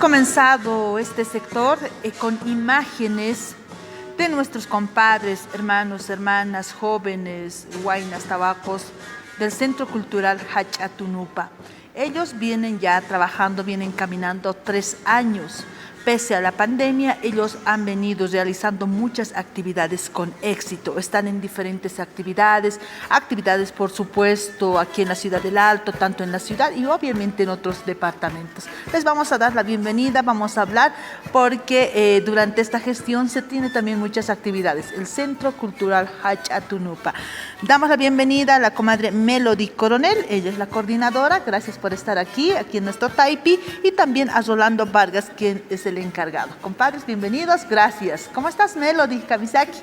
comenzado este sector con imágenes de nuestros compadres, hermanos, hermanas, jóvenes, huaynas, tabacos, del Centro Cultural Hachatunupa. Ellos vienen ya trabajando, vienen caminando 3 años. Pese a la pandemia, ellos han venido realizando muchas actividades con éxito. Están en diferentes actividades, por supuesto aquí en la ciudad del Alto, tanto en la ciudad y obviamente en otros departamentos. Les vamos a dar la bienvenida, vamos a hablar porque durante esta gestión se tiene también muchas actividades. El Centro Cultural Hachatunupa. Damos la bienvenida a la comadre Melody Coronel, ella es la coordinadora, gracias por estar aquí en nuestro Taipi, y también a Rolando Vargas, quien es el encargado. Compadres, bienvenidos, gracias. ¿Cómo estás, Melody Kamisaki?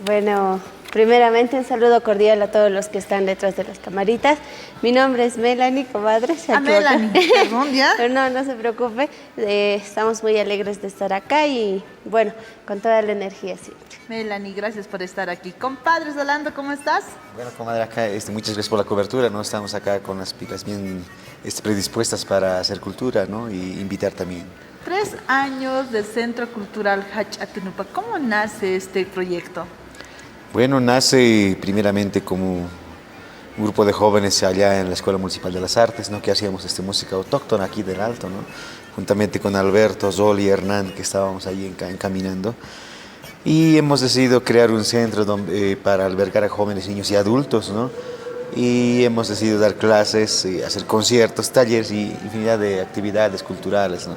Bueno, primeramente un saludo cordial a todos los que están detrás de las camaritas. Mi nombre es Melanie, comadre. Melanie, perdón, ¿ya? Pero no se preocupe, estamos muy alegres de estar acá y bueno, con toda la energía siempre. Melanie, gracias por estar aquí. Compadres, Rolando, ¿cómo estás? Bueno, comadre, acá muchas gracias por la cobertura, ¿no? Estamos acá con las picas bien predispuestas para hacer cultura, ¿no? Y invitar también. 3 años del Centro Cultural Hachatunupa. ¿Cómo nace este proyecto? Bueno, nace primeramente como un grupo de jóvenes allá en la Escuela Municipal de las Artes, ¿no? Que hacíamos música autóctona aquí del Alto, ¿no? Juntamente con Alberto, Zoli y Hernán, que estábamos allí encaminando. Y hemos decidido crear un centro para albergar a jóvenes, niños y adultos, ¿no? Y hemos decidido dar clases, hacer conciertos, talleres y infinidad de actividades culturales, ¿no?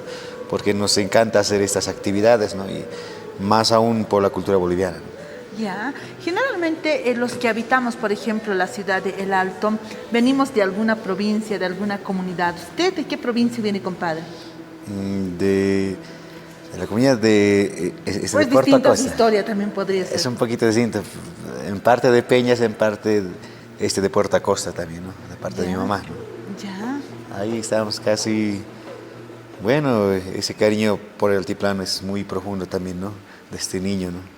Porque nos encanta hacer estas actividades, ¿no? Y más aún por la cultura boliviana, ¿no? Ya, generalmente los que habitamos, por ejemplo, la ciudad de El Alto, venimos de alguna provincia, de alguna comunidad. ¿Usted de qué provincia viene, compadre? De la comunidad de pues de Puerto distinta Acosta. Historia también podría ser. Es un poquito distinto, en parte de Peñas, en parte de Puerto Acosta también, ¿no? De parte de mi mamá, ¿no? Ya. Ahí estamos casi, bueno, ese cariño por el altiplano es muy profundo también, ¿no? De este niño, ¿no?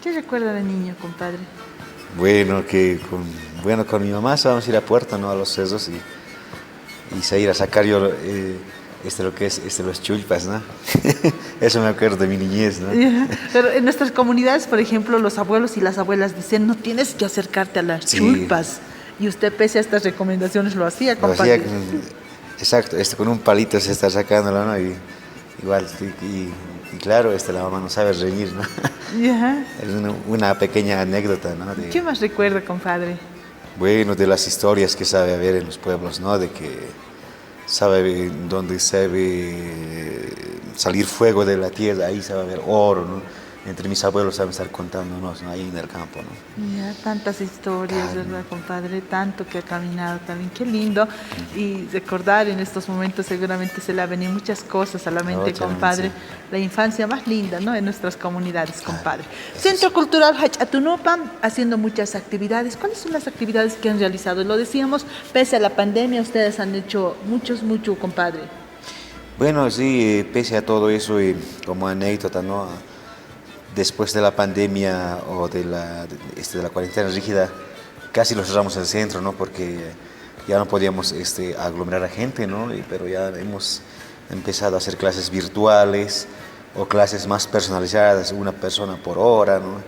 ¿Qué recuerda de niño, compadre? Bueno, con mi mamá vamos a ir a Puerto, ¿no? A los cerros y ir a sacar yo lo que es los chulpas, ¿no? Eso me acuerdo de mi niñez, ¿no? Pero en nuestras comunidades, por ejemplo, los abuelos y las abuelas dicen, no tienes que acercarte a las chulpas. Y usted, pese a estas recomendaciones, lo hacía, compadre. Lo hacía, exacto, con un palito se está sacándolo, ¿no? Y claro, la mamá no sabe reñir, ¿no? Es una pequeña anécdota, ¿no? ¿Qué más recuerda, compadre? Bueno, de las historias que sabe haber en los pueblos, ¿no? De que sabe dónde sabe salir fuego de la tierra, ahí sabe haber oro, ¿no? Entre mis abuelos saben estar contándonos, ¿no? Ahí en el campo, ¿no? Ya, tantas historias, ¿verdad, compadre? Tanto que ha caminado también, qué lindo. Y recordar en estos momentos seguramente se le han venido muchas cosas a la mente, compadre. Sí. La infancia más linda, ¿no? En nuestras comunidades, compadre. Centro Cultural Hachatunupa, haciendo muchas actividades. ¿Cuáles son las actividades que han realizado? Lo decíamos, pese a la pandemia, ustedes han hecho mucho, compadre. Bueno, sí, pese a todo eso, como anécdota, ¿no? Después de la pandemia o de la cuarentena rígida, casi lo cerramos el centro, ¿no? Porque ya no podíamos aglomerar a gente, ¿no? Pero ya hemos empezado a hacer clases virtuales o clases más personalizadas, una persona por hora, ¿no?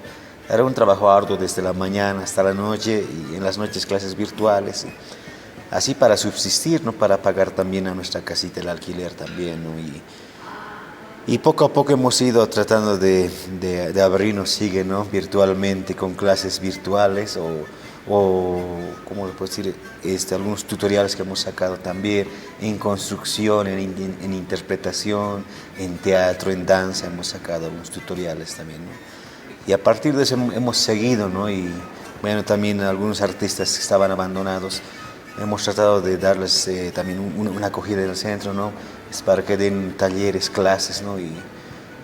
Era un trabajo arduo desde la mañana hasta la noche y en las noches clases virtuales. Así para subsistir, ¿no? Para pagar también a nuestra casita el alquiler también, ¿no? Y poco a poco hemos ido tratando de abrirnos, ¿no? Virtualmente, con clases virtuales o ¿cómo le puedo decir? Algunos tutoriales que hemos sacado también en construcción, en interpretación, en teatro, en danza, hemos sacado algunos tutoriales también, ¿no? Y a partir de eso hemos seguido, ¿no? Y bueno, también algunos artistas que estaban abandonados, hemos tratado de darles también una acogida en el centro, ¿no? Es para que den talleres, clases, ¿no? Y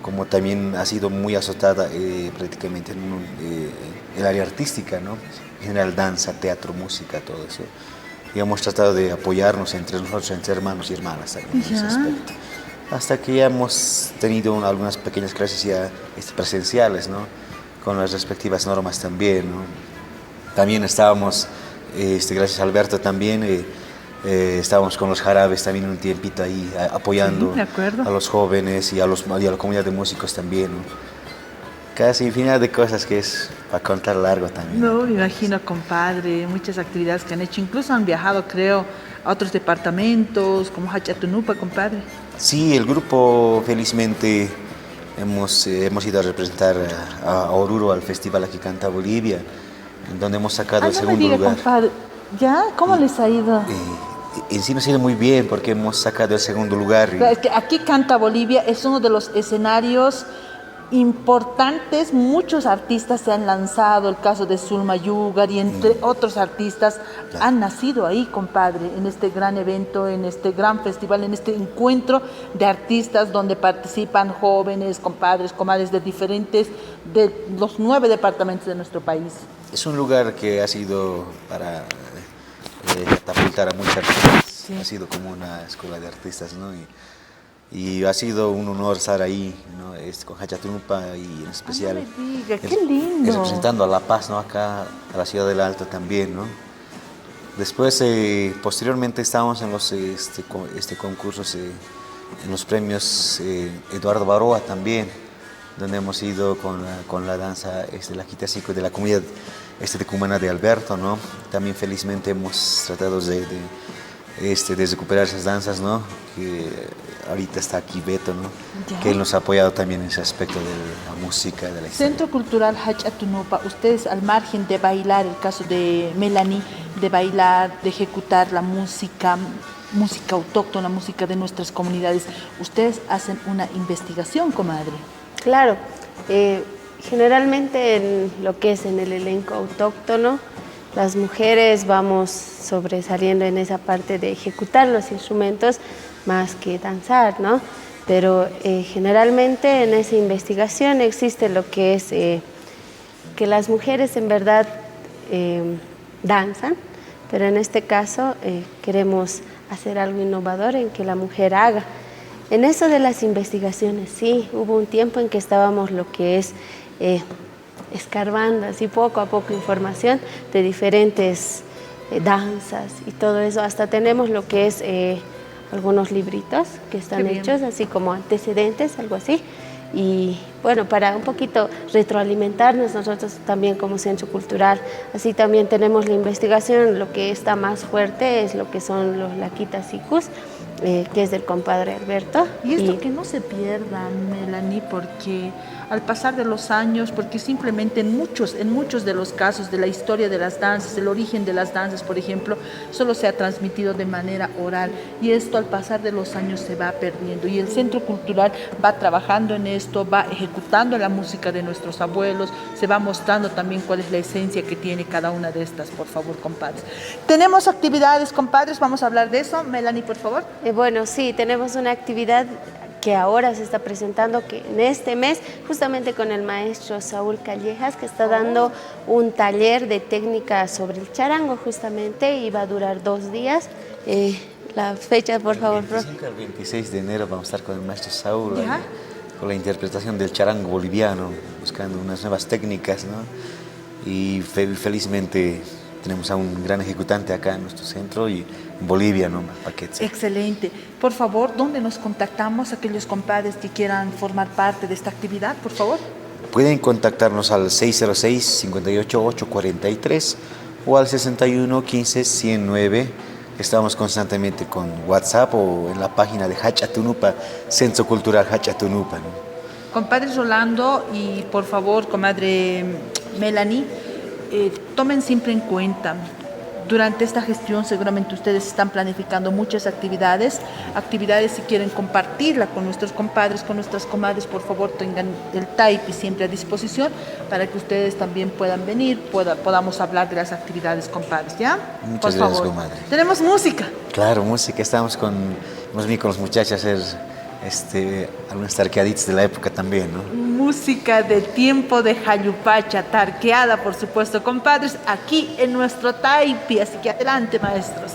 como también ha sido muy azotada prácticamente en el área artística, ¿no? En general danza, teatro, música, todo eso. Y hemos tratado de apoyarnos entre nosotros, entre hermanos y hermanas también en ese aspecto. Hasta que ya hemos tenido algunas pequeñas clases ya presenciales, ¿no? Con las respectivas normas también, ¿no? También estábamos, gracias a Alberto también, Estábamos con los jarabes también un tiempito ahí apoyando Sí, me acuerdo. a los jóvenes y a la comunidad de músicos también, ¿no? Casi infinidad de cosas que es para contar largo también. No, me imagino, compadre, muchas actividades que han hecho. Incluso han viajado, creo, a otros departamentos, como Hachatunupa, compadre. Sí, el grupo felizmente hemos ido a representar a Oruro al festival Aquí Canta Bolivia, en donde hemos sacado el No me segundo diga, lugar. compadre. ¿Ya? ¿Cómo les ha ido? En sí nos ha ido muy bien porque hemos sacado el segundo lugar. Claro, es que Aquí Canta Bolivia es uno de los escenarios importantes. Muchos artistas se han lanzado, el caso de Zulma Yugar y entre otros artistas han nacido ahí, compadre, en este gran evento, en este gran festival, en este encuentro de artistas donde participan jóvenes, compadres, comadres de los 9 departamentos de nuestro país. Es un lugar que ha sido para catapultar a muchos artistas. Sí. Ha sido como una escuela de artistas, ¿no? Y ha sido un honor estar ahí, ¿no? Con Hachatunupa y en especial No me diga, qué lindo. representando a La Paz, ¿no? Acá a la ciudad del Alto también, ¿no? Después, posteriormente estábamos en los concursos, en los premios Eduardo Baroa también, donde hemos ido con la danza la Quitasico de la comunidad tecumana de Alberto, ¿no? También felizmente hemos tratado de recuperar esas danzas, ¿no? Que ahorita está aquí Beto, ¿no? Ya. Que él nos ha apoyado también en ese aspecto de la música, de la historia. Centro Cultural Hachatunupa, ustedes al margen de bailar, el caso de Melanie, de bailar, de ejecutar la música autóctona, música de nuestras comunidades, ustedes hacen una investigación, comadre. Claro, generalmente en lo que es en el elenco autóctono, las mujeres vamos sobresaliendo en esa parte de ejecutar los instrumentos más que danzar, ¿no? Pero generalmente en esa investigación existe lo que es que las mujeres en verdad danzan, pero en este caso queremos hacer algo innovador en que la mujer haga. En eso de las investigaciones, sí, hubo un tiempo en que estábamos lo que es escarbando así poco a poco información de diferentes danzas y todo eso. Hasta tenemos lo que es algunos libritos que están hechos, así como antecedentes, algo así. Y bueno, para un poquito retroalimentarnos nosotros también como centro cultural, así también tenemos la investigación, lo que está más fuerte es lo que son los laquitasicus, que es del compadre Alberto. Y esto que no se pierda, Melanie, porque al pasar de los años, porque simplemente en muchos de los casos de la historia de las danzas, el origen de las danzas, por ejemplo, solo se ha transmitido de manera oral y esto al pasar de los años se va perdiendo y el Centro Cultural va trabajando en esto, va ejecutando la música de nuestros abuelos, se va mostrando también cuál es la esencia que tiene cada una de estas, por favor, compadres. Tenemos actividades, compadres, vamos a hablar de eso. Melanie, por favor. Bueno, sí, tenemos una actividad que ahora se está presentando que en este mes, justamente con el maestro Saúl Callejas, que está dando un taller de técnica sobre el charango justamente y va a durar 2 días. La fecha, por favor, profe. El 26 de enero vamos a estar con el maestro Saúl, ¿Ya? con la interpretación del charango boliviano, buscando unas nuevas técnicas, ¿no? Y felizmente tenemos a un gran ejecutante acá en nuestro centro y en Bolivia, ¿no? Paquete. Excelente. Por favor, ¿dónde nos contactamos aquellos compadres que quieran formar parte de esta actividad, por favor? Pueden contactarnos al 606-58-843 o al 61-15-109. Estamos constantemente con WhatsApp o en la página de Hachatunupa, Centro Cultural Hachatunupa, ¿no? Compadre Rolando y por favor, comadre Melanie, tomen siempre en cuenta, durante esta gestión seguramente ustedes están planificando muchas actividades si quieren compartirla con nuestros compadres, con nuestras comadres, por favor tengan el Taipi siempre a disposición para que ustedes también puedan venir, podamos hablar de las actividades, compadres, ¿ya? Muchas por gracias, favor. comadre. Tenemos música. Claro, música, hemos venido con los muchachos a hacer algunas tarqueaditas de la época también, ¿no? Música de tiempo de Jayupacha, tarqueada por supuesto, compadres, aquí en nuestro Taipi, así que adelante, maestros.